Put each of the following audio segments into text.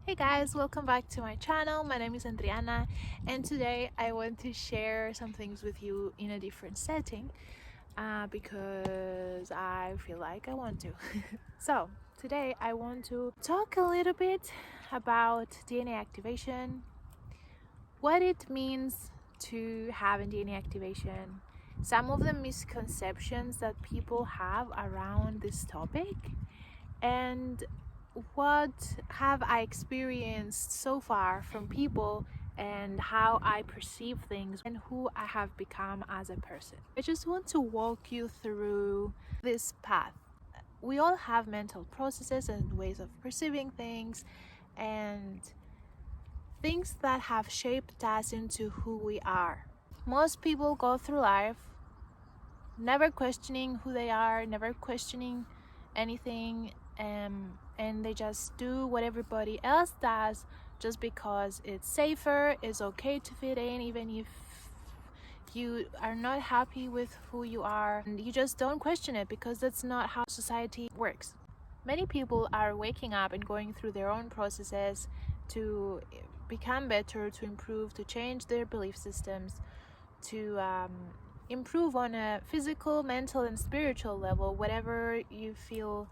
Hey guys, welcome back to my channel. My name is Adriana, and today I want to share some things with you in a different setting because I feel like I want to. So today I want to talk a little bit about DNA activation, what it means to have a DNA activation, some of the misconceptions that people have around this topic, and what have I experienced so far from people and how I perceive things and who I have become as a person. I just want to walk you through this path. We all have mental processes and ways of perceiving things and things that have shaped us into who we are. Most people go through life never questioning who they are, never questioning anything, and they just do what everybody else does just because it's safer, it's okay to fit in, even if you are not happy with who you are, and you just don't question it because that's not how society works. Many people are waking up and going through their own processes to become better, to improve, to change their belief systems, to improve on a physical, mental, and spiritual level, whatever you feel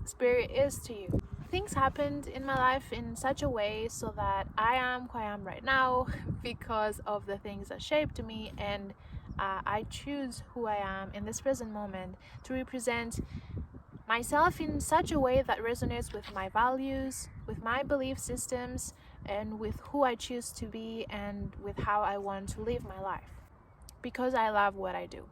spirit is to you. Things happened in my life in such a way so that I am who I am right now because of the things that shaped me, and I choose who I am in this present moment to represent myself in such a way that resonates with my values, with my belief systems, and with who I choose to be and with how I want to live my life. Because I love what I do.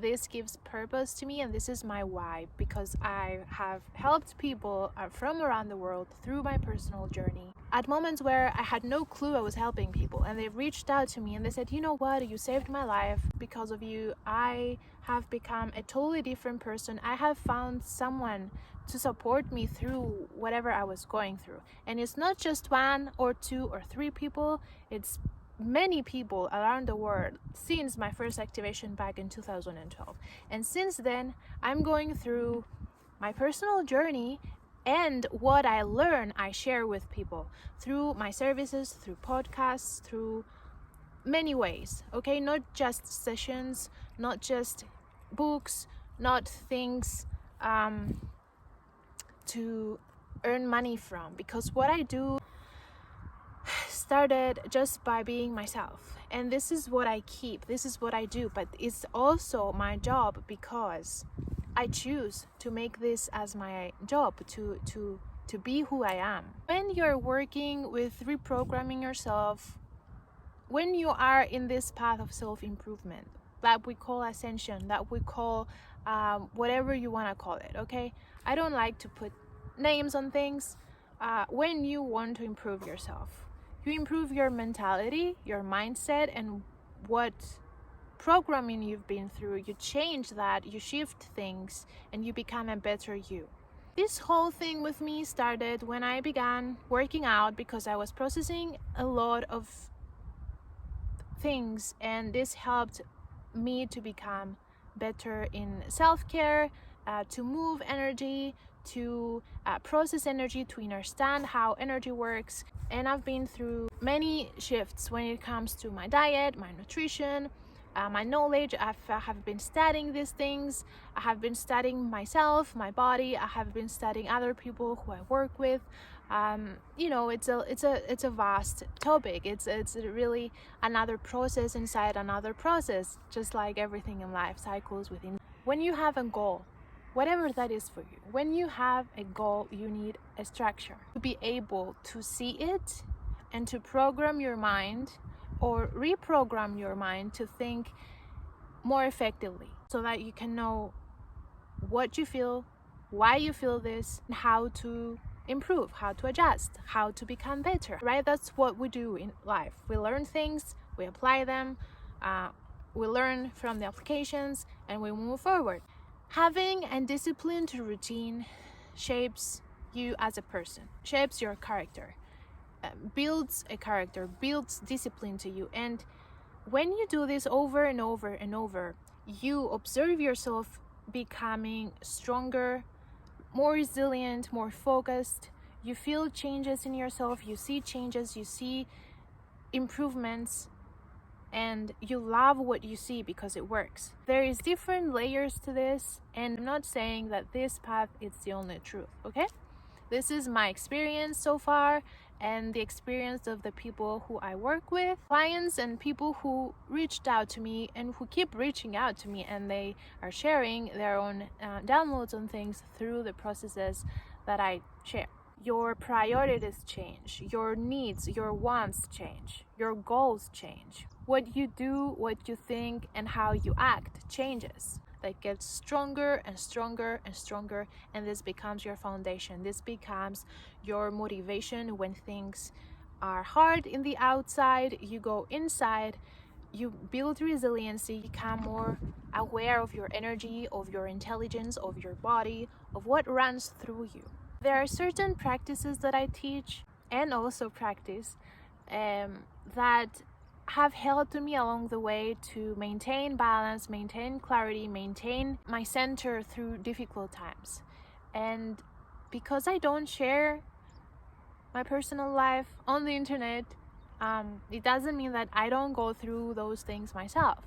This gives purpose to me, and this is my why, because I have helped people from around the world through my personal journey at moments where I had no clue I was helping people, and they reached out to me and they said, you know what, you saved my life. Because of you, I have become a totally different person. I have found someone to support me through whatever I was going through. And it's not just one or two or three people, it's many people around the world since my first activation back in 2012. And since then, I'm going through my personal journey, and what I learn, I share with people through my services, through podcasts, through many ways, okay? Not just sessions, not just books, not things to earn money from, because what I do started just by being myself, and this is what I keep, this is what I do, but it's also my job because I choose to make this as my job, to be who I am. When you're working with reprogramming yourself, when you are in this path of self-improvement that we call ascension, that we call whatever you want to call it, okay? I don't like to put names on things. When you want to improve yourself, you improve your mentality, your mindset, and what programming you've been through. You change that, you shift things, and you become a better you. This whole thing with me started when I began working out because I was processing a lot of things, and this helped me to become better in self-care, to move energy, to process energy, to understand how energy works. And I've been through many shifts when it comes to my diet, my nutrition, my knowledge. I have been studying these things. I have been studying myself, my body. I have been studying other people who I work with. It's a vast topic. It's really another process inside another process, just like everything in life, cycles within. When you have a goal, whatever that is for you, when you have a goal, you need a structure to be able to see it and to program your mind or reprogram your mind to think more effectively, so that you can know what you feel, why you feel this, and how to improve, how to adjust, how to become better, right? That's what we do in life. We learn things, we apply them, we learn from the applications, and we move forward. Having a disciplined routine shapes you as a person, shapes your character, builds a character, builds discipline to you. And when you do this over and over and over, you observe yourself becoming stronger, more resilient, more focused. You feel changes in yourself, you see changes, you see improvements, and you love what you see because it works. There is different layers to this, and I'm not saying that this path is the only truth, okay? This is my experience so far, and the experience of the people who I work with, clients and people who reached out to me and who keep reaching out to me, and they are sharing their own downloads on things through the processes that I share. Your priorities change, your needs, your wants change, your goals change. What you do, what you think, and how you act changes. That gets stronger and stronger and stronger, and this becomes your foundation. This becomes your motivation when things are hard in the outside. You go inside, you build resiliency, become more aware of your energy, of your intelligence, of your body, of what runs through you. There are certain practices that I teach and also practice that have helped me along the way to maintain balance, maintain clarity, maintain my center through difficult times. And because I don't share my personal life on the internet, it doesn't mean that I don't go through those things myself.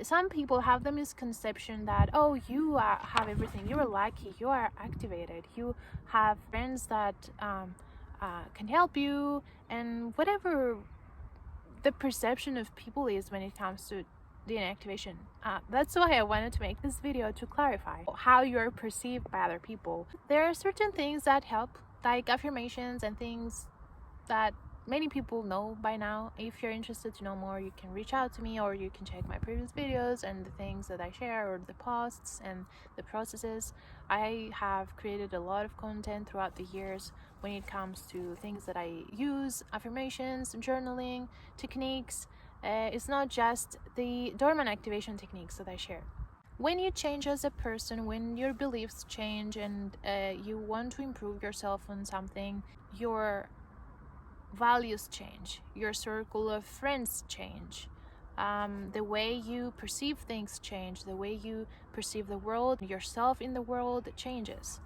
Some people have the misconception that, oh, you have everything, you're lucky, you are activated, you have friends that can help you, and whatever the perception of people is when it comes to DNA activation. That's why I wanted to make this video, to clarify how you're perceived by other people. There are certain things that help, like affirmations and things that many people know by now. If you're interested to know more, you can reach out to me, or you can check my previous videos and the things that I share, or the posts and the processes. I have created a lot of content throughout the years when it comes to things that I use, affirmations, journaling, techniques. It's not just the dormant activation techniques that I share. When you change as a person, when your beliefs change and you want to improve yourself on something, your values change, your circle of friends change, the way you perceive things change, the way you perceive the world, yourself in the world changes.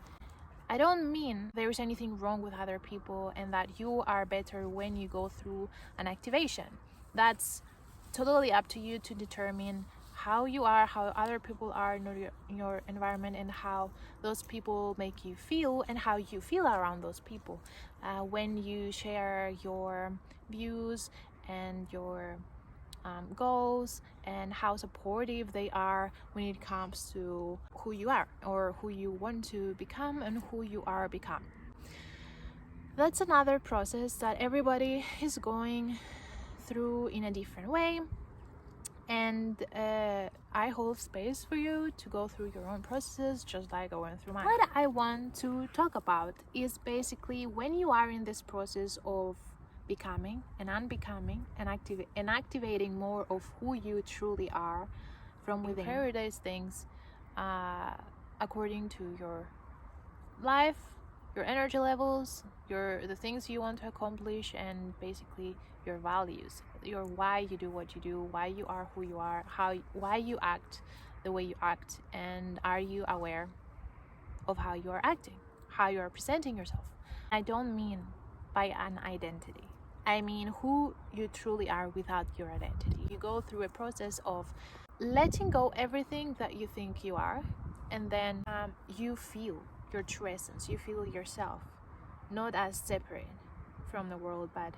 I don't mean there is anything wrong with other people and that you are better when you go through an activation. That's totally up to you to determine how you are, how other people are in your environment, and how those people make you feel, and how you feel around those people when you share your views and your goals, and how supportive they are when it comes to who you are, or who you want to become, and who you are become. That's another process that everybody is going through in a different way, and I hold space for you to go through your own processes, just like I went through mine. What I want to talk about is basically when you are in this process of becoming and unbecoming and activating more of who you truly are from within. You prioritize things according to your life, your energy levels, the things you want to accomplish, and basically your values, your why you do what you do, why you are who you are, why you act the way you act, and are you aware of how you are acting, how you are presenting yourself. I don't mean by an identity, I mean who you truly are without your identity. You go through a process of letting go everything that you think you are, and then you feel your true essence, you feel yourself, not as separate from the world, but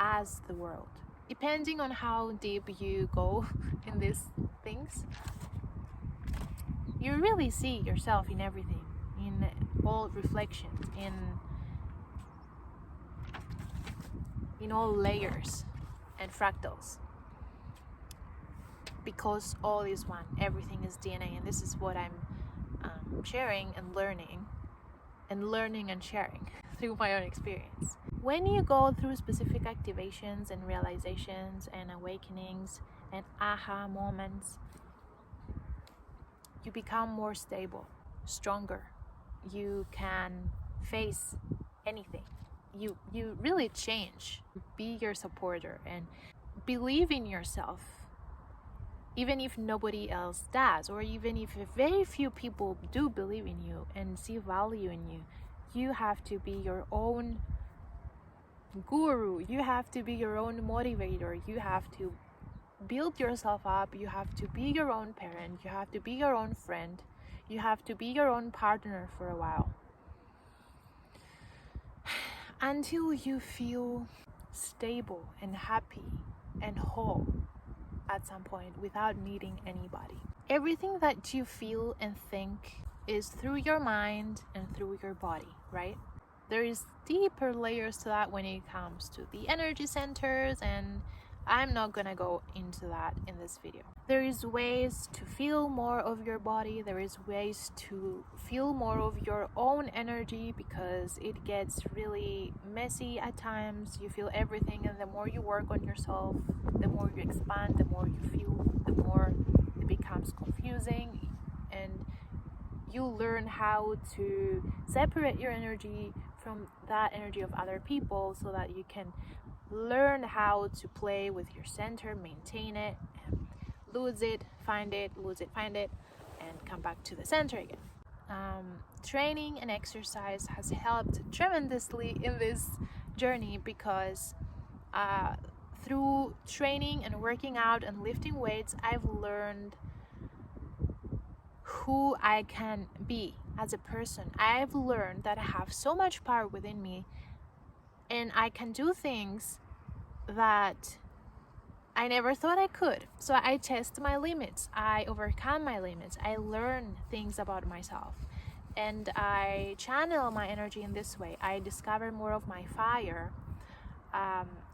as the world. Depending on how deep you go in these things, you really see yourself in everything, in all reflections, in all layers and fractals, because all is one, everything is DNA, and this is what I'm sharing and learning and sharing through my own experience. When you go through specific activations and realizations and awakenings and aha moments, you become more stable, stronger. You can face anything. You really change. Be your supporter and believe in yourself, even if nobody else does, or even if very few people do believe in you and see value in you. You have to be your own guru. You have to be your own motivator. You have to build yourself up. You have to be your own parent. You have to be your own friend. You have to be your own partner for a while, until you feel stable and happy and whole at some point without needing anybody. Everything that you feel and think is through your mind and through your body, right? There is deeper layers to that when it comes to the energy centers, and I'm not gonna go into that in this video. There is ways to feel more of your body. There is ways to feel more of your own energy, because it gets really messy at times. You feel everything, and the more you work on yourself, the more you expand, the more you feel, the more it becomes confusing, and you learn how to separate your energy from that energy of other people, so that you can learn how to play with your center, maintain it, and lose it, find it, lose it, find it, and come back to the center again. Training and exercise has helped tremendously in this journey, because through training and working out and lifting weights, I've learned who I can be as a person. I've learned that I have so much power within me, and I can do things that I never thought I could. So I test my limits, I overcome my limits, I learn things about myself, and I channel my energy in this way. I discover more of my fire,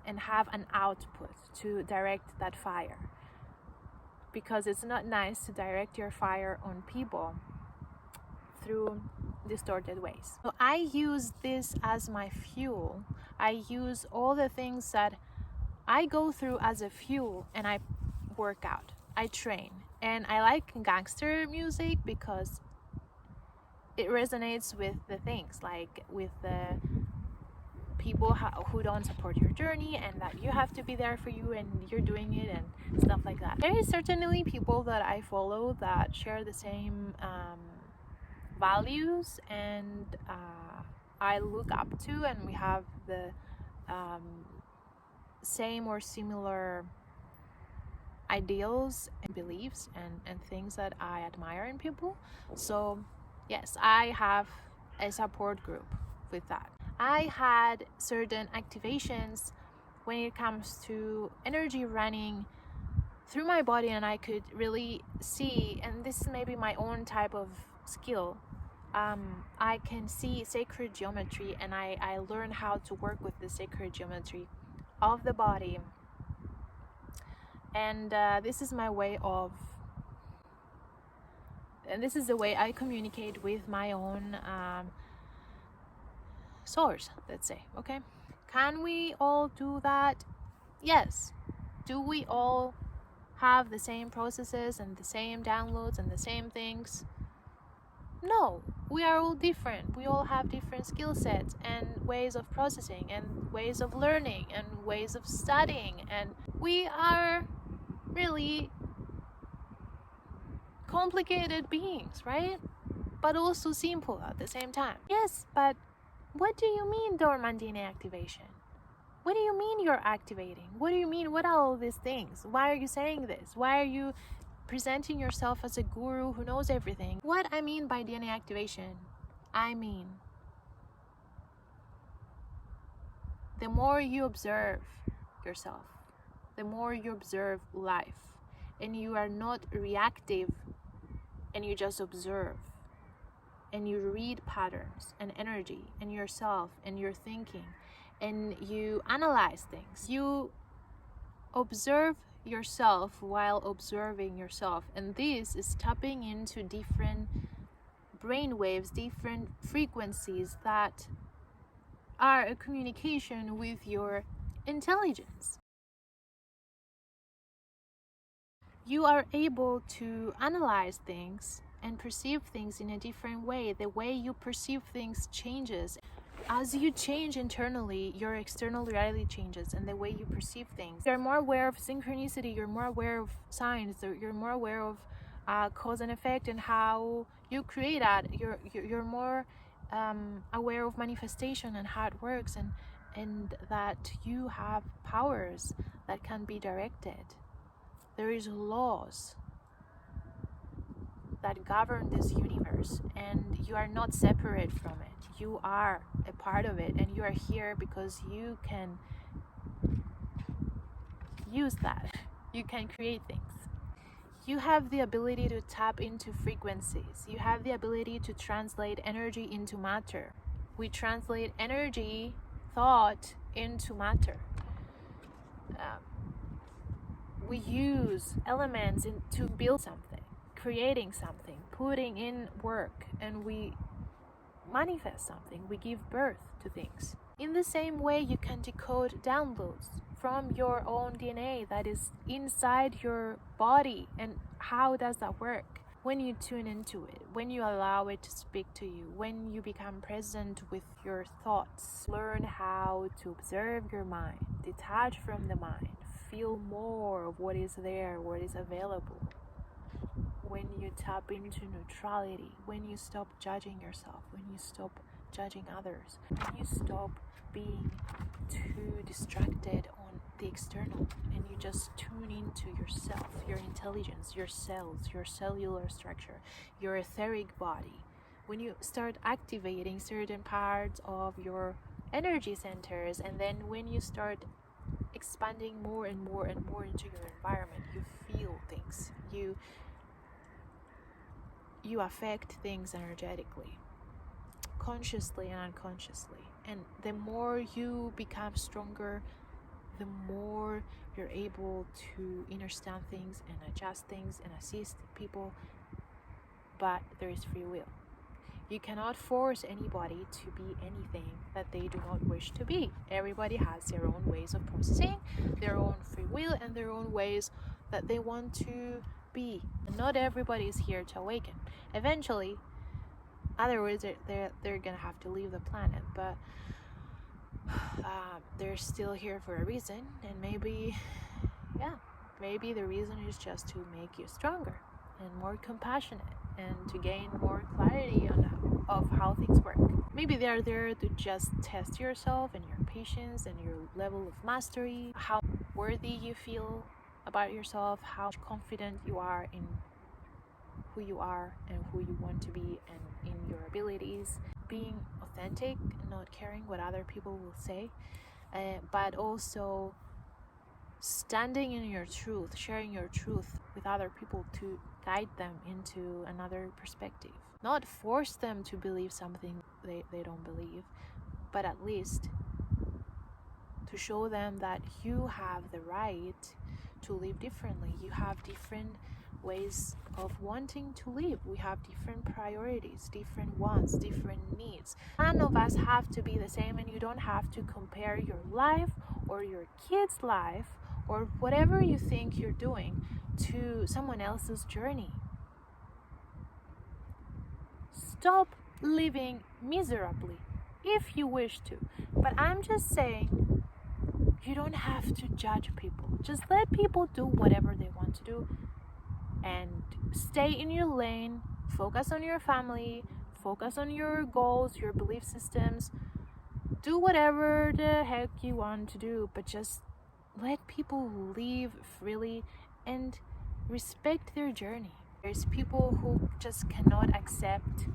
and have an output to direct that fire, because it's not nice to direct your fire on people through distorted ways. So I use this as my fuel. I use all the things that I go through as a fuel, and I work out, I train. And I like gangster music because it resonates with the things, like with the people who don't support your journey, and that you have to be there for you, and you're doing it, and stuff like that. There is certainly people that I follow that share the same values, and I look up to, and we have the same or similar ideals and beliefs and things that I admire in people. So yes, I have a support group with that. I had certain activations when it comes to energy running through my body, and I could really see, and this is maybe my own type of skill, I can see sacred geometry, and I learn how to work with the sacred geometry of the body. And this is my way of, and this is the way I communicate with my own source, let's say. Okay, can we all do that? Yes. Do we all have the same processes and the same downloads and the same things? No, we are all different. We all have different skill sets and ways of processing and ways of learning and ways of studying, and we are really complicated beings, right? But also simple at the same time. Yes, but what do you mean dormant DNA activation? What do you mean you're activating? What do you mean? What are all these things? Why are you saying this? Why are you presenting yourself as a guru who knows everything? What I mean by DNA activation, I mean the more you observe yourself, the more you observe life, and you are not reactive, and you just observe, and you read patterns and energy and yourself and your thinking, and you analyze things. You observe yourself while observing yourself, and this is tapping into different brain waves, different frequencies that are a communication with your intelligence. You are able to analyze things and perceive things in a different way. The way you perceive things changes. As you change internally, your external reality changes, and the way you perceive things. You're more aware of synchronicity, you're more aware of signs, you're more aware of cause and effect and how you create that. You're more aware of manifestation and how it works, and that you have powers that can be directed. There is laws that govern this universe, and you are not separate from it. You are a part of it, and you are here because you can use that. You can create things. You have the ability to tap into frequencies. You have the ability to translate energy into matter. We translate energy, thought, into matter. We use elements to build something, creating something, putting in work, and we manifest something. We give birth to things. In the same way, you can decode downloads from your own DNA that is inside your body. And how does that work? When you tune into it, when you allow it to speak to you, when you become present with your thoughts, learn how to observe your mind, detach from the mind, feel more of what is there, what is available. When you tap into neutrality, when you stop judging yourself, when you stop judging others, when you stop being too distracted on the external, and you just tune into yourself, your intelligence, your cells, your cellular structure, your etheric body. When you start activating certain parts of your energy centers, and then when you start expanding more and more and more into your environment, you feel things, you affect things energetically, consciously and unconsciously. And the more you become stronger, the more you're able to understand things and adjust things and assist people. But there is free will. You cannot force anybody to be anything that they do not wish to be. Everybody has their own ways of processing, their own free will, and their own ways that they want to be. And not everybody is here to awaken. Eventually, otherwise they're gonna have to leave the planet, but they're still here for a reason, and maybe the reason is just to make you stronger and more compassionate, and to gain more clarity of how things work. Maybe they're there to just test yourself and your patience and your level of mastery, how worthy you feel about yourself, how confident you are in who you are and who you want to be, and in your abilities, being authentic and not caring what other people will say, but also standing in your truth, sharing your truth with other people to guide them into another perspective. Not force them to believe something they don't believe, but at least to show them that you have the right to live differently. You have different ways of wanting to live. We have different priorities, different wants, different needs. None of us have to be the same, and you don't have to compare your life or your kid's life or whatever you think you're doing to someone else's journey. Stop living miserably if you wish to, but I'm just saying, you don't have to judge people. Just let people do whatever they want to do, and stay in your lane. Focus on your family, focus on your goals, your belief systems. Do whatever the heck you want to do, but just let people live freely and respect their journey. There's people who just cannot accept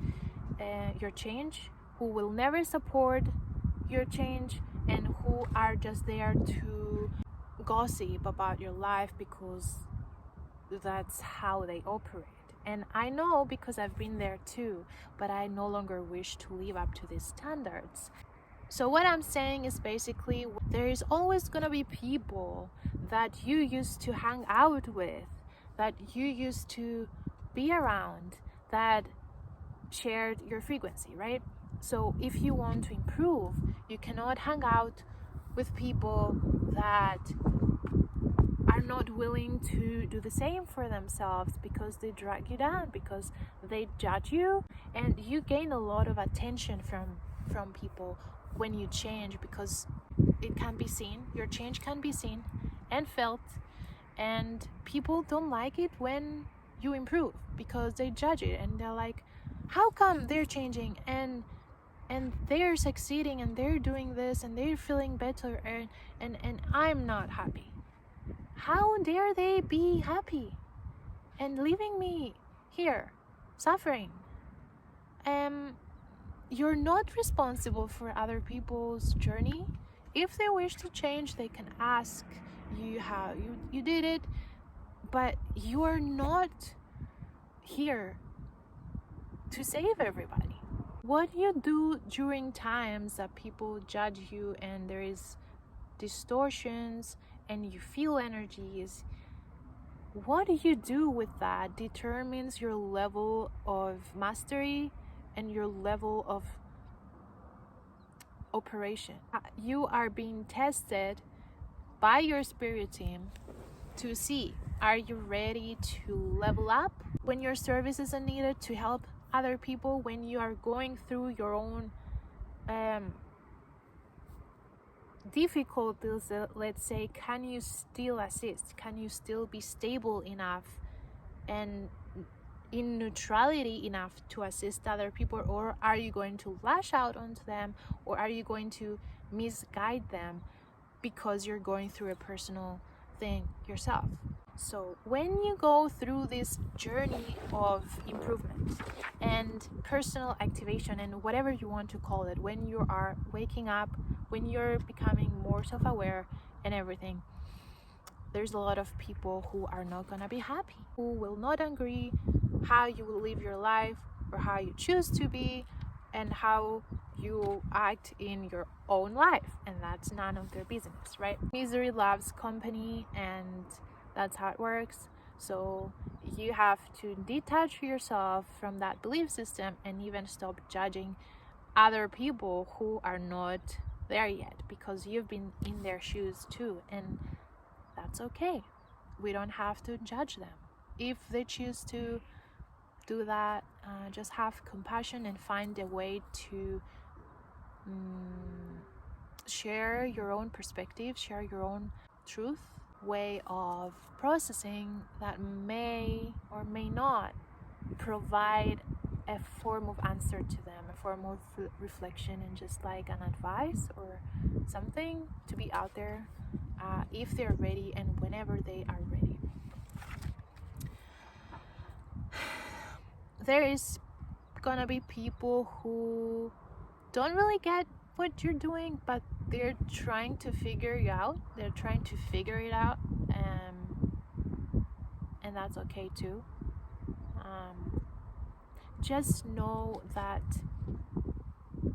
your change, who will never support your change, and who are just there to gossip about your life because that's how they operate. And I know, because I've been there too, but I no longer wish to live up to these standards. So what I'm saying is basically, there is always gonna be people that you used to hang out with, that you used to be around, that shared your frequency, right? So if you want to improve, you cannot hang out with people that are not willing to do the same for themselves, because they drag you down, because they judge you, and you gain a lot of attention from people when you change, because it can be seen, your change can be seen and felt, and people don't like it when you improve because they judge it, and they're like, how come they're changing and and they're succeeding and they're doing this and they're feeling better, and I'm not happy. How dare they be happy and leaving me here suffering? You're not responsible for other people's journey. If they wish to change, they can ask you how you did it, but you are not here to save everybody. What you do during times that people judge you and there is distortions and you feel energies, what you do with that determines your level of mastery and your level of operation. You are being tested by your spirit team to see, are you ready to level up when your services are needed to help other people, when you are going through your own difficulties, let's say, can you still assist? Can you still be stable enough and in neutrality enough to assist other people? Or are you going to lash out onto them, or are you going to misguide them because you're going through a personal thing yourself? So when you go through this journey of improvement and personal activation and whatever you want to call it, when you are waking up, when you're becoming more self-aware and everything, there's a lot of people who are not gonna be happy, who will not agree how you will live your life or how you choose to be and how you act in your own life, and that's none of their business, right? Misery loves company, and that's how it works. So you have to detach yourself from that belief system and even stop judging other people who are not there yet, because you've been in their shoes too, and that's okay. We don't have to judge them. If they choose to do that, just have compassion and find a way to share your own perspective, share your own truth, way of processing that may or may not provide a form of answer to them, a form of reflection, and just like an advice or something to be out there if they're ready and whenever they are ready. There is gonna be people who don't really get what you're doing, but they're trying to figure you out. They're trying to figure it out, and that's okay too. Just know that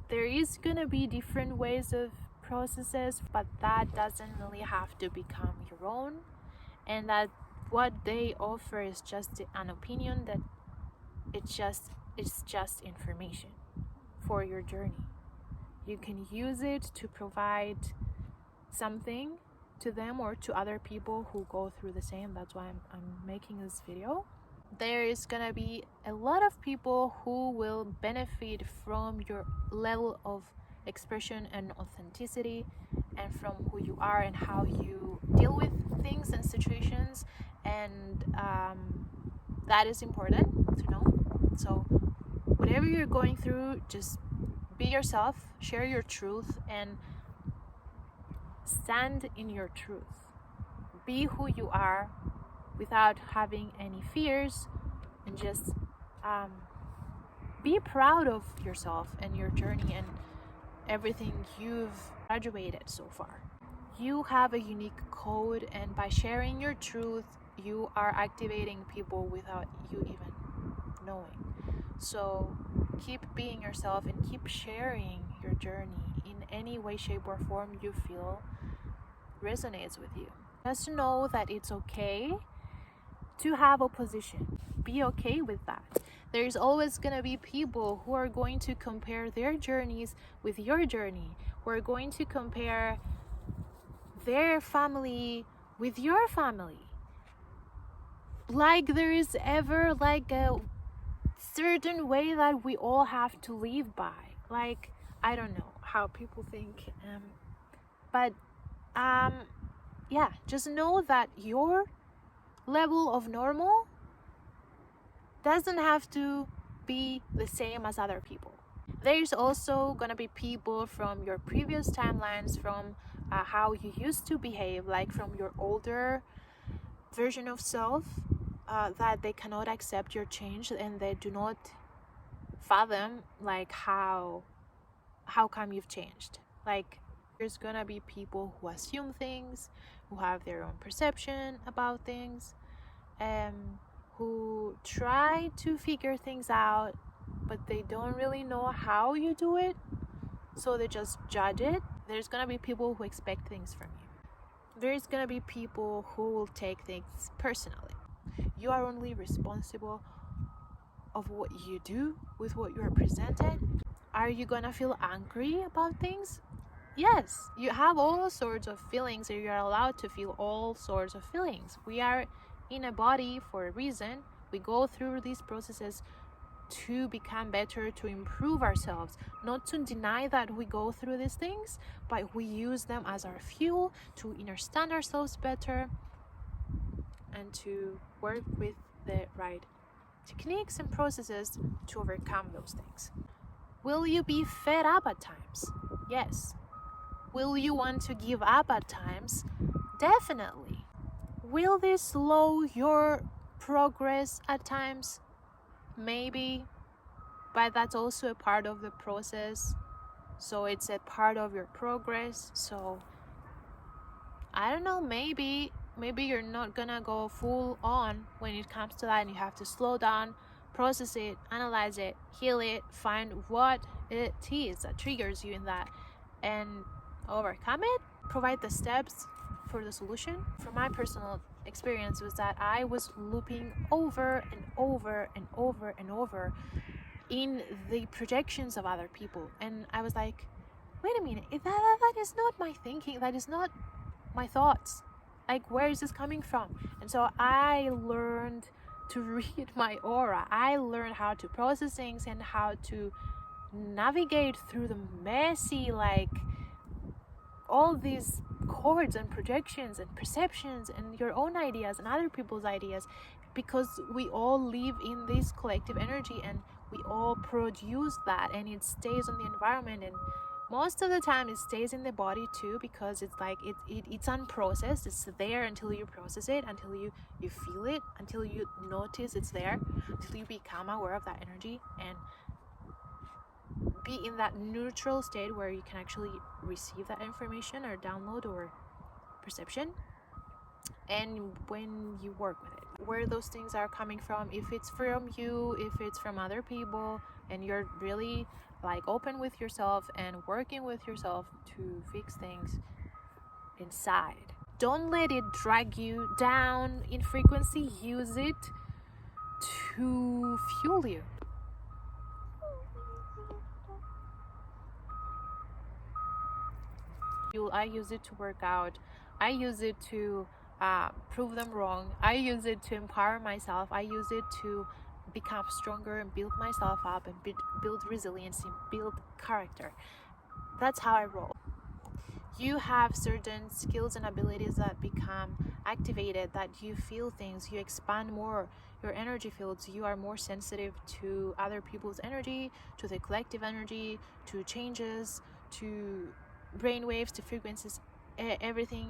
there is gonna be different ways of processes, but that doesn't really have to become your own, and that what they offer is just an opinion, that it's just information for your journey. You can use it to provide something to them or to other people who go through the same. That's why I'm making this video. There is gonna be a lot of people who will benefit from your level of expression and authenticity, and from who you are and how you deal with things and situations, and that is important to know. So whatever you're going through, just be yourself, share your truth, and stand in your truth. Be who you are without having any fears, and just be proud of yourself and your journey and everything you've graduated so far. You have a unique code, and by sharing your truth, you are activating people without you even knowing. So keep being yourself and keep sharing your journey in any way, shape, or form you feel resonates with you. Just know that it's okay to have opposition. Be okay with that. There's always gonna be people who are going to compare their journeys with your journey, who are going to compare their family with your family. Like there is ever like a certain way that we all have to live by. Like, I don't know how people think, but yeah, just know that your level of normal doesn't have to be the same as other people. There's also gonna be people from your previous timelines, from how you used to behave, like from your older version of self, that they cannot accept your change, and they do not fathom like how come you've changed. Like, there's gonna be people who assume things, who have their own perception about things, who try to figure things out, but they don't really know how you do it, so they just judge it. There's gonna be people who expect things from you. There's gonna be people who will take things personally. You are only responsible of what you do with what you are presented. Are you gonna feel angry about things? Yes, you have all sorts of feelings, and you are allowed to feel all sorts of feelings. We are in a body for a reason. We go through these processes to become better, to improve ourselves, not to deny that we go through these things, but we use them as our fuel to understand ourselves better and to work with the right techniques and processes to overcome those things. Will you be fed up at times? Yes. Will you want to give up at times? Definitely. Will this slow your progress at times? Maybe, but that's also a part of the process. So it's a part of your progress. So I don't know, maybe you're not gonna go full on when it comes to that, and you have to slow down, process it, analyze it, heal it, find what it is that triggers you in that, and overcome it, provide the steps for the solution. From my personal experience was that I was looping over and over and over and over in the projections of other people, and I was like, wait a minute, that is not my thinking, that is not my thoughts, like, where is this coming from? And so I learned to read my aura. I learned how to process things and how to navigate through the messy, like, all these chords and projections and perceptions and your own ideas and other people's ideas, because we all live in this collective energy and we all produce that, and it stays on the environment, and most of the time it stays in the body too, because it's like it's unprocessed. It's there until you process it, until you feel it, until you notice it's there, until you become aware of that energy and be in that neutral state where you can actually receive that information or download or perception. And when you work with it, where those things are coming from, if it's from you, if it's from other people, and you're really like open with yourself and working with yourself to fix things inside, don't let it drag you down in frequency. Use it to fuel you. I use it to work out. I use it to prove them wrong. I use it to empower myself. I use it to become stronger and build myself up and build resilience and build character. That's how I roll. You have certain skills and abilities that become activated, that you feel things, you expand more your energy fields, you are more sensitive to other people's energy, to the collective energy, to changes, to brainwaves, to frequencies. Everything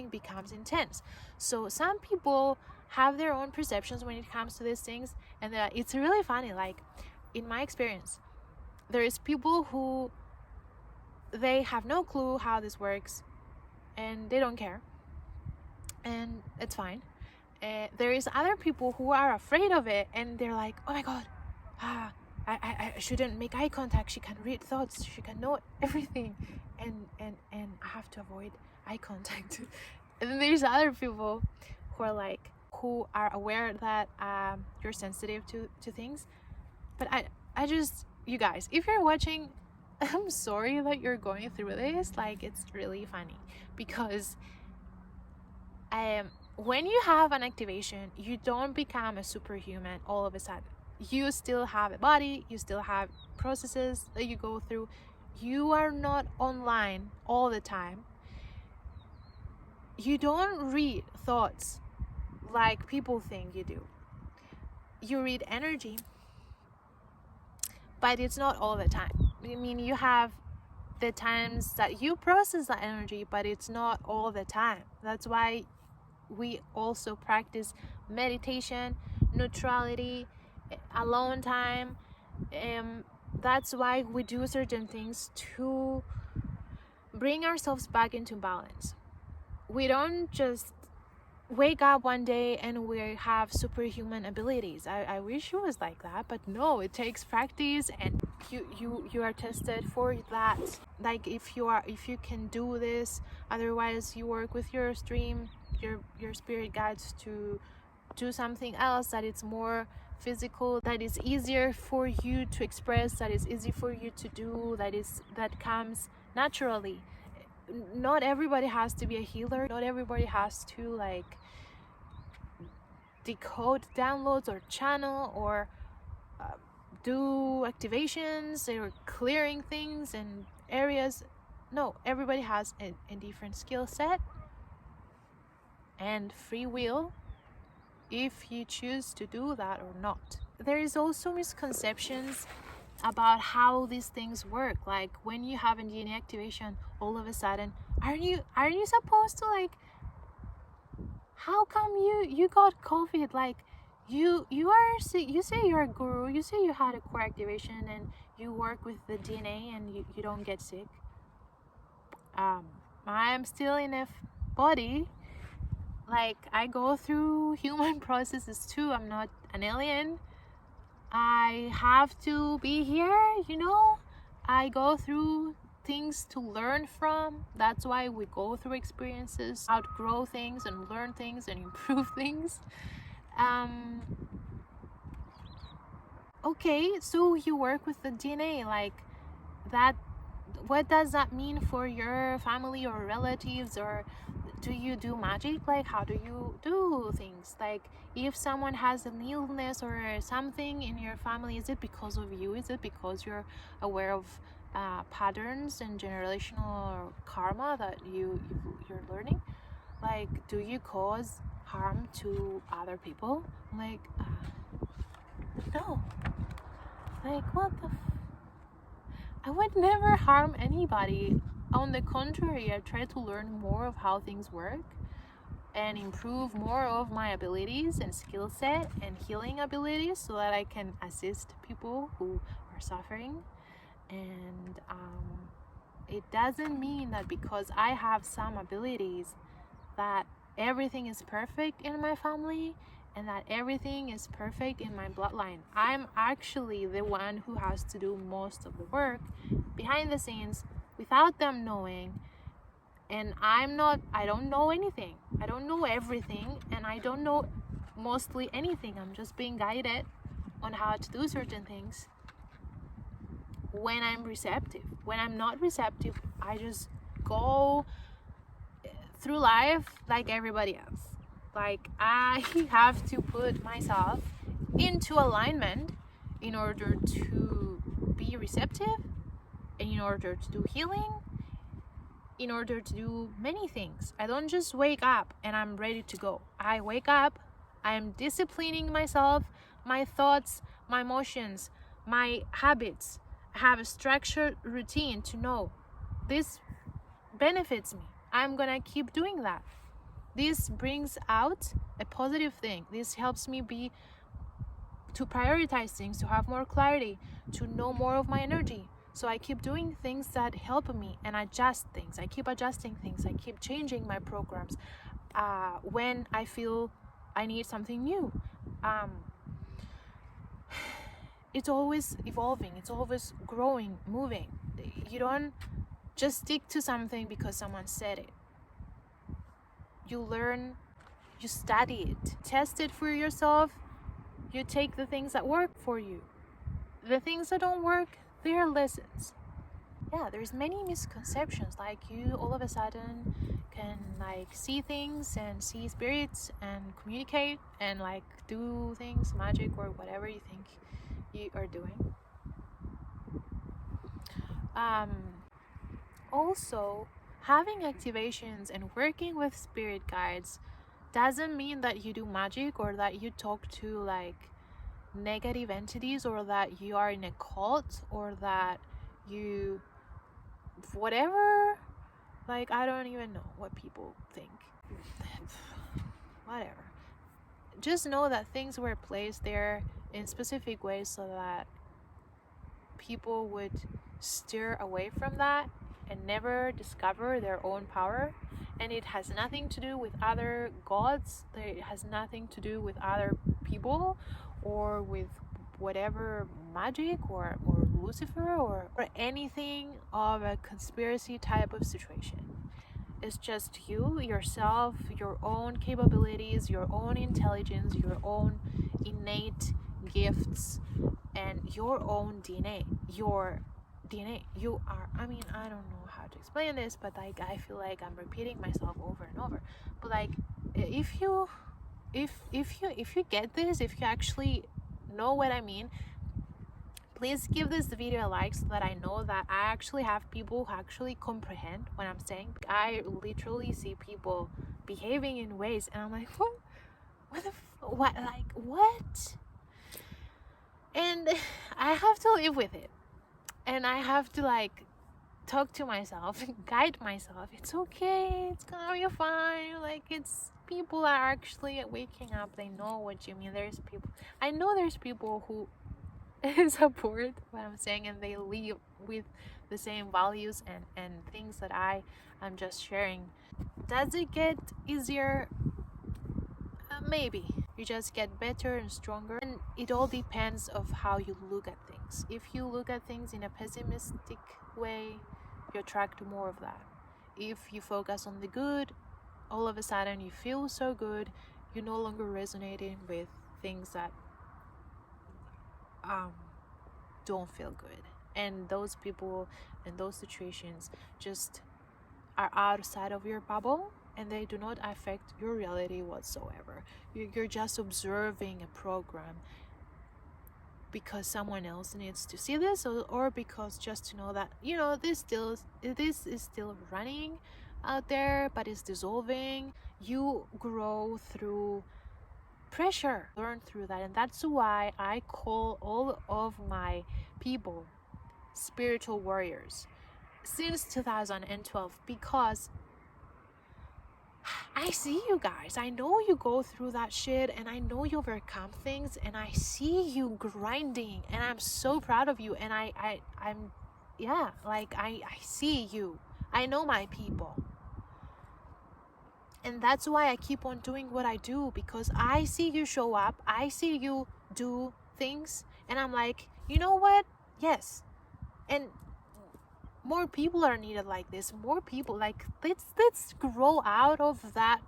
becomes intense. So some people have their own perceptions when it comes to these things, and it's really funny. Like, in my experience, there is people who they have no clue how this works and they don't care, and it's fine. There is other people who are afraid of it, and they're like, oh my god, I shouldn't make eye contact, she can read thoughts, she can know everything, and I have to avoid eye contact. And then there's other people who are aware that you're sensitive to things. But I just, you guys, if you're watching, I'm sorry that you're going through this. Like, it's really funny, because when you have an activation, you don't become a superhuman all of a sudden. You still have a body, you still have processes that you go through. You are not online all the time. You don't read thoughts like people think you do. You read energy. but it's not all the time. I mean, you have the times that you process that energy, but it's not all the time. That's why we also practice meditation, neutrality, alone time. That's why we do certain things to bring ourselves back into balance. We don't just wake up one day and we have superhuman abilities. I wish it was like that, but no, it takes practice, and you are tested for that. Like if you can do this, otherwise you work with your stream, your spirit guides to do something else that it's more physical, that is easier for you to express, that is easy for you to do, that comes naturally. Not everybody has to be a healer. Not everybody has to like decode downloads or channel or do activations or clearing things and areas. No, everybody has a different skill set and free will if you choose to do that or not. There is also misconceptions about how these things work. Like when you have a DNA activation, all of a sudden, aren't you supposed to like, how come you got COVID? Like you are sick. You say you're a guru, you say you had a core activation and you work with the DNA and you don't get sick. I'm still in a body. Like I go through human processes too. I'm not an alien. I have to be here, I go through things to learn from. That's why we go through experiences, outgrow things and learn things and improve things. Okay, so you work with the DNA, like that. What does that mean for your family or relatives? Or do you do magic? Like how do you do things? Like if someone has an illness or something in your family, is it because of you? Is it because you're aware of patterns and generational karma that you're learning? Like, do you cause harm to other people? Like no. Like what the I would never harm anybody. On the contrary, I try to learn more of how things work and improve more of my abilities and skill set and healing abilities so that I can assist people who are suffering. And it doesn't mean that because I have some abilities that everything is perfect in my family and that everything is perfect in my bloodline. I'm actually the one who has to do most of the work behind the scenes without them knowing. And I don't know anything. I don't know everything, and I don't know mostly anything. I'm just being guided on how to do certain things when I'm receptive. When I'm not receptive, I just go through life like everybody else. Like I have to put myself into alignment in order to be receptive, and in order to do healing, in order to do many things. I don't just wake up and I'm ready to go. I wake up, I'm disciplining myself, my thoughts, my emotions, my habits. I have a structured routine to know this benefits me. I'm gonna keep doing that. This brings out a positive thing. This helps me to prioritize things, to have more clarity, to know more of my energy. So I keep doing things that help me and adjust things. I keep adjusting things. I keep changing my programs when I feel I need something new. It's always evolving. It's always growing, moving. You don't just stick to something because someone said it. You learn, you study it, test it for yourself. You take the things that work for you. The things that don't work, they're lessons. Yeah, there's many misconceptions. Like you all of a sudden can like see things and see spirits and communicate and like do things, magic or whatever you think you are doing. Also, having activations and working with spirit guides doesn't mean that you do magic or that you talk to like negative entities, or that you are in a cult, or that you whatever. Like, I don't even know what people think. Whatever. Just know that things were placed there in specific ways so that people would steer away from that and never discover their own power. And it has nothing to do with other gods. It has nothing to do with other people, or with whatever magic, or Lucifer, or anything of a conspiracy type of situation. It's just you, yourself, your own capabilities, your own intelligence, your own innate gifts, and your own DNA. Your DNA. You are, I mean, I don't know how to explain this, but like, I feel like I'm repeating myself over and over. But like, if you get this, if you actually know what I mean, please give this video a like, so that I know that I actually have people who actually comprehend what I'm saying. I literally see people behaving in ways, and I'm like, what, like, what? And I have to live with it, and I have to like talk to myself, guide myself. It's okay, it's gonna be fine. Like, it's, people are actually waking up. They know what you mean. There's people, I know there's people who support what I'm saying, and they live with the same values and things that I'm just sharing. Does it get easier? Maybe. You just get better and stronger, and it all depends of how you look at things. If you look at things in a pessimistic way, you attract more of that. If you focus on the good, all of a sudden you feel so good. You're no longer resonating with things that don't feel good, and those people and those situations just are outside of your bubble, and they do not affect your reality whatsoever. You're just observing a program because someone else needs to see this, or because just to know that, you know, this is still running out there, but it's dissolving. You grow through pressure, learn through that. And that's why I call all of my people spiritual warriors since 2012, because I see you guys. I know you go through that shit, and I know you overcome things, and I see you grinding, and I'm so proud of you. And I'm yeah, like, I see you. I know my people. And that's why I keep on doing what I do, because I see you show up, I see you do things, and I'm like, you know what? Yes. And more people are needed like this. More people, like, let's grow out of that.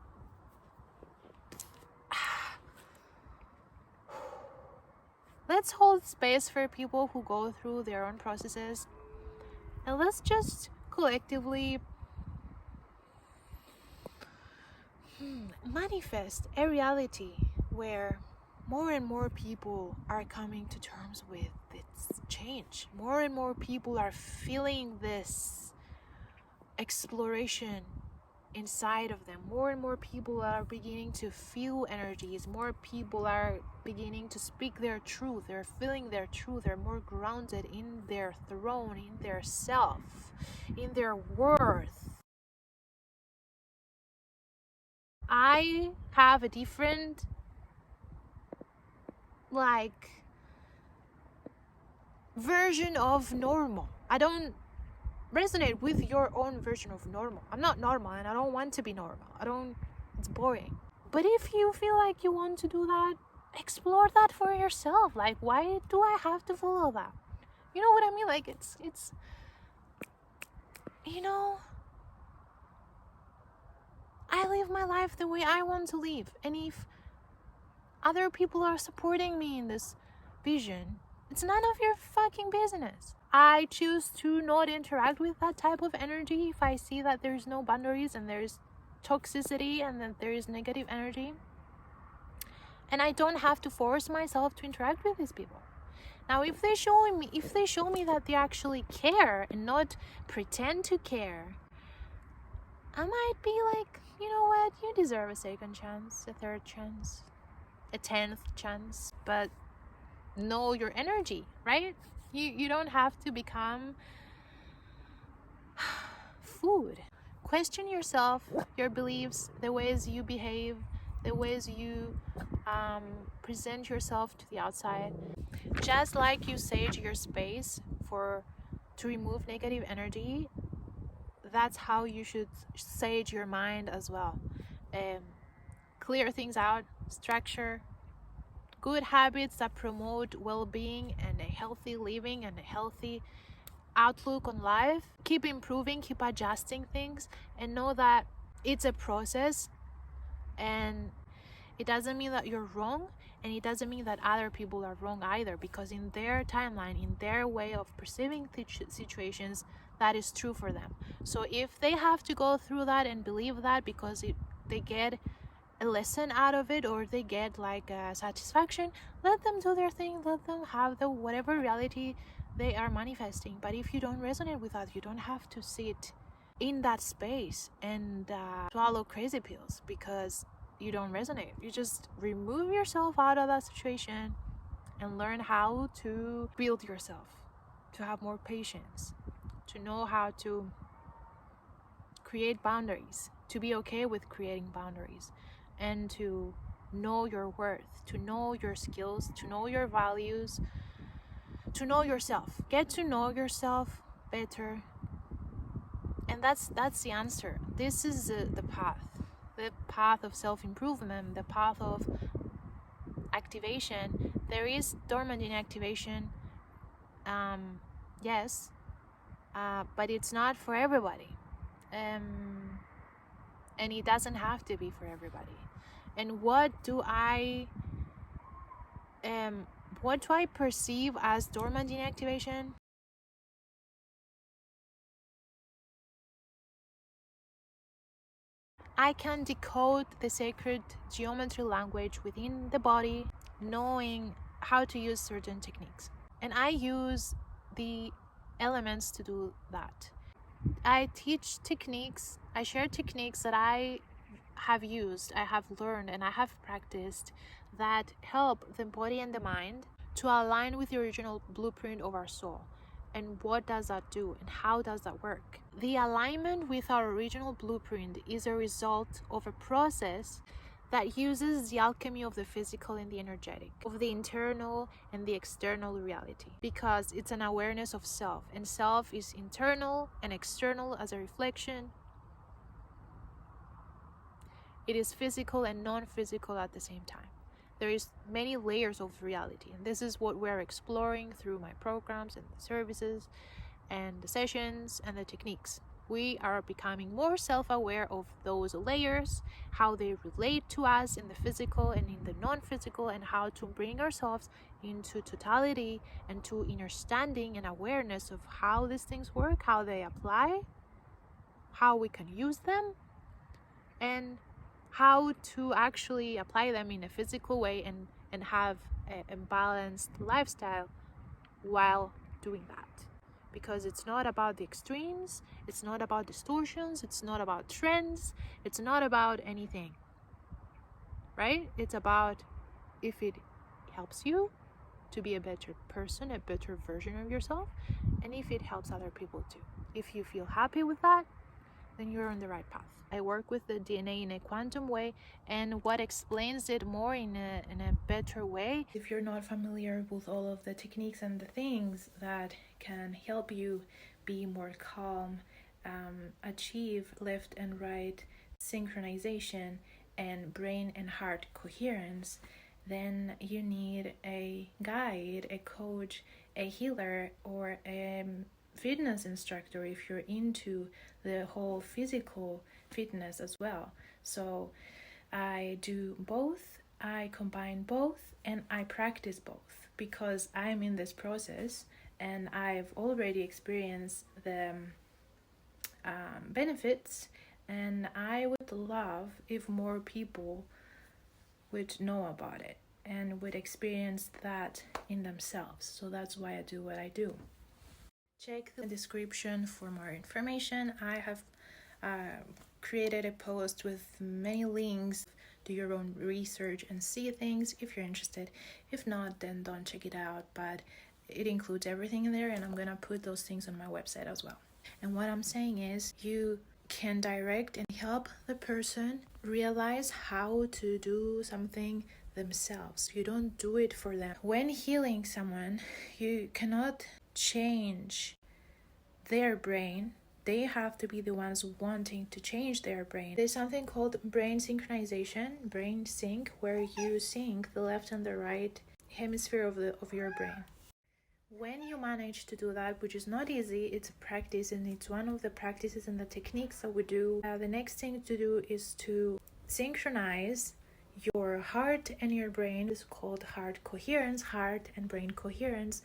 Let's hold space for people who go through their own processes, and let's just collectively manifest a reality where more and more people are coming to terms with its change. More and more people are feeling this exploration inside of them. More and more people are beginning to feel energies. More people are beginning to speak their truth. They're feeling their truth. They're more grounded in their throne, in their self, in their worth. I have a different, like, version of normal. I don't resonate with your own version of normal. I'm not normal, and I don't want to be normal. It's boring. But if you feel like you want to do that, explore that for yourself. Like, why do I have to follow that? You know what I mean? Like, it's you know, I live my life the way I want to live. And if other people are supporting me in this vision, it's none of your fucking business. I choose to not interact with that type of energy if I see that there's no boundaries, and there's toxicity, and that there is negative energy. And I don't have to force myself to interact with these people. Now, if they show me that they actually care and not pretend to care, I might be like, you know what, you deserve a second chance, a third chance, a 10th chance. But know your energy, right? You don't have to become food. Question yourself, your beliefs, the ways you behave, the ways you present yourself to the outside. Just like you sage your space to remove negative energy, that's how you should sage your mind as well. Um, Clear things out, structure, good habits that promote well-being and a healthy living and a healthy outlook on life. Keep improving, keep adjusting things, and know that it's a process, and it doesn't mean that you're wrong, and it doesn't mean that other people are wrong either, because in their timeline, in their way of perceiving situations, that is true for them. So if they have to go through that and believe that because they get a lesson out of it, or they get like a satisfaction, let them do their thing, let them have the whatever reality they are manifesting. But if you don't resonate with that, you don't have to sit in that space and swallow crazy pills because you don't resonate. You just remove yourself out of that situation and learn how to build yourself, to have more patience, to know how to create boundaries, to be okay with creating boundaries, and to know your worth, to know your skills, to know your values, to know yourself. Get to know yourself better. And that's the answer. This is the path of self-improvement, the path of activation. There is dormant inactivation, yes, but it's not for everybody, and it doesn't have to be for everybody. And what do I perceive as dormant inactivation? I can decode the sacred geometry language within the body, knowing how to use certain techniques. And I use the elements to do that. I teach techniques, I share techniques that I have used, I have learned, and I have practiced that help the body and the mind to align with the original blueprint of our soul. And what does that do, and how does that work? The alignment with our original blueprint is a result of a process that uses the alchemy of the physical and the energetic, of the internal and the external reality, because it's an awareness of self, and self is internal and external as a reflection. It is physical and non-physical at the same time. There is many layers of reality, and this is what we're exploring through my programs and the services and the sessions and the techniques. We are becoming more self-aware of those layers, how they relate to us in the physical and in the non-physical, and how to bring ourselves into totality and to understanding and awareness of how these things work, how they apply, how we can use them, and how to actually apply them in a physical way and have a balanced lifestyle while doing that. Because it's not about the extremes, it's not about distortions, it's not about trends, it's not about anything, right? It's about if it helps you to be a better person, a better version of yourself, and if it helps other people too. If you feel happy with that, then you're on the right path. I work with the DNA in a quantum way, and what explains it more in a better way, if you're not familiar with all of the techniques and the things that can help you be more calm, achieve left and right synchronization and brain and heart coherence, then you need a guide, a coach, a healer, or a fitness instructor if you're into the whole physical fitness as well. So I do both, I combine both, and I practice both because I'm in this process and I've already experienced the benefits, and I would love if more people would know about it and would experience that in themselves. So that's why I do what I do. Check the description for more information. I have created a post with many links. Do your own research and see things if you're interested. If not, then don't check it out, but it includes everything in there, and I'm gonna put those things on my website as well. And what I'm saying is, you can direct and help the person realize how to do something themselves. You don't do it for them. When healing someone, you cannot change their brain. They have to be the ones wanting to change their brain. There's something called brain synchronization, brain sync, where you sync the left and the right hemisphere of your brain. When you manage to do that, which is not easy, it's a practice, and it's one of the practices and the techniques that we do. The next thing to do is to synchronize your heart and your brain. It's called heart coherence, heart and brain coherence,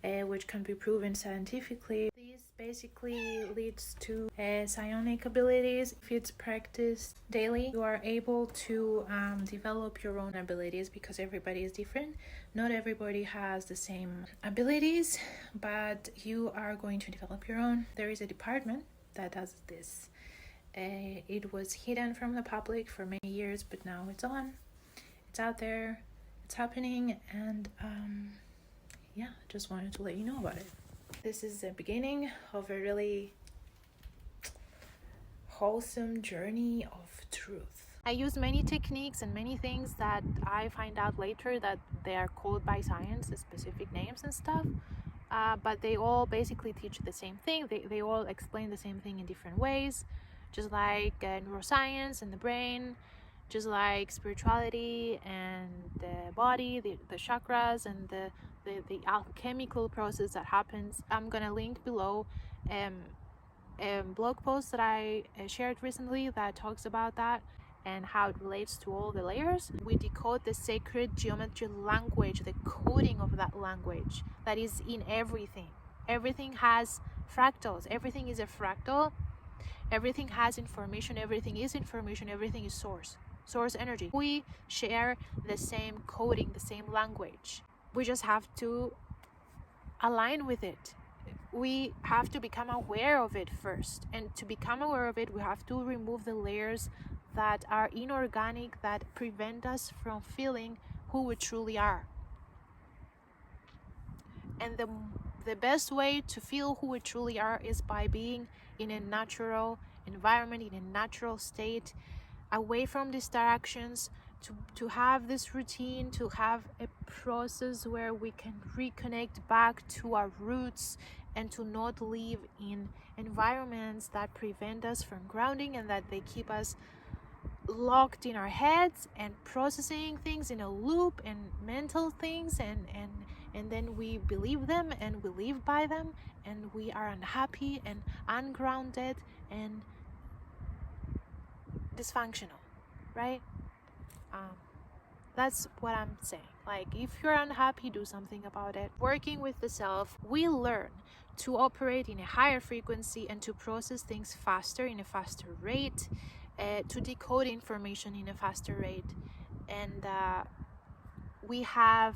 which can be proven scientifically. This basically leads to psionic abilities. If it's practiced daily, you are able to develop your own abilities, because everybody is different. Not everybody has the same abilities, but you are going to develop your own. There is a department that does this. It was hidden from the public for many years, but now it's on. It's out there. It's happening, and yeah, just wanted to let you know about it. This is the beginning of a really wholesome journey of truth. I use many techniques and many things that I find out later that they are called by science, specific names and stuff, but they all basically teach the same thing. They all explain the same thing in different ways, just like neuroscience and the brain, just like spirituality and the body, the chakras, and the alchemical process that happens. I'm gonna link below a blog post that I shared recently that talks about that and how it relates to all the layers. We decode the sacred geometry language, the coding of that language that is in everything. Everything has fractals. Everything is a fractal. Everything has information. Everything is information. Everything is source energy. We share the same coding, the same language. We just have to align with it. We have to become aware of it first, and to become aware of it, we have to remove the layers that are inorganic, that prevent us from feeling who we truly are. And the best way to feel who we truly are is by being in a natural environment, in a natural state, away from distractions, to have this routine, to have a process where we can reconnect back to our roots, and to not live in environments that prevent us from grounding and that they keep us locked in our heads and processing things in a loop, and mental things, and then we believe them and we live by them, and we are unhappy and ungrounded and dysfunctional, right? That's what I'm saying. Like, if you're unhappy, do something about it. Working with the self, we learn to operate in a higher frequency and to process things faster, in a faster rate, to decode information in a faster rate. And we have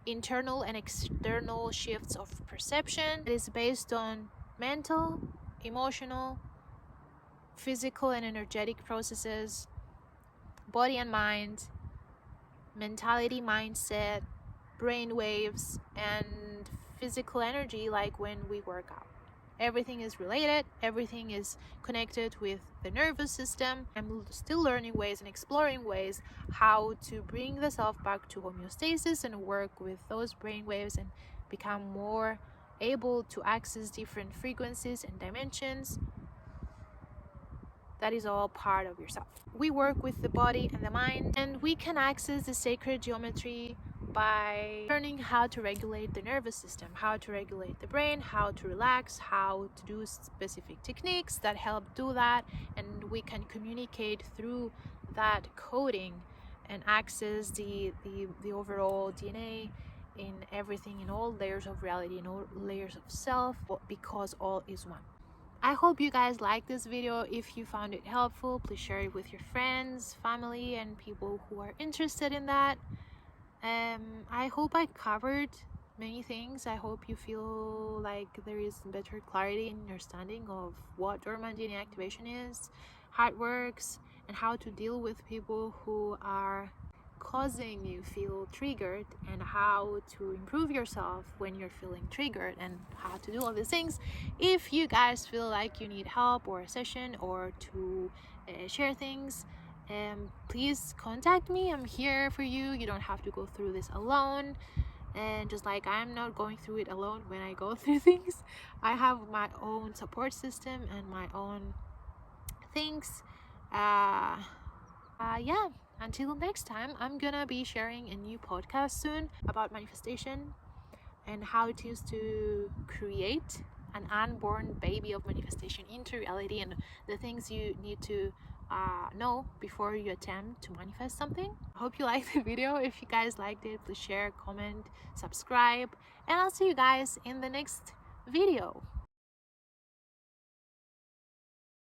internal and external shifts of perception. It is based on mental, emotional, physical and energetic processes, body and mind, mentality, mindset, brain waves, and physical energy, like when we work out. Everything is related, everything is connected with the nervous system. I'm still learning ways and exploring ways how to bring the self back to homeostasis and work with those brain waves and become more able to access different frequencies and dimensions. That is all part of yourself. We work with the body and the mind, and we can access the sacred geometry by learning how to regulate the nervous system, how to regulate the brain, how to relax, how to do specific techniques that help do that, and we can communicate through that coding and access the overall DNA in everything, in all layers of reality, in all layers of self, because all is one. I hope you guys like this video. If you found it helpful, please share it with your friends, family, and people who are interested in that. I hope I covered many things. I hope you feel like there is better clarity and understanding of what dormant DNA activation is, how it works, and how to deal with people who are causing you feel triggered, and how to improve yourself when you're feeling triggered, and how to do all these things. If you guys feel like you need help or a session or to share things, please contact me. I'm here for you. You don't have to go through this alone. And just like I'm not going through it alone when I go through things, I have my own support system and my own things. Yeah, until next time, I'm gonna be sharing a new podcast soon about manifestation and how it is to create an unborn baby of manifestation into reality, and the things you need to know before you attempt to manifest something. I hope you liked the video. If you guys liked it, please share, comment, subscribe, and I'll see you guys in the next video.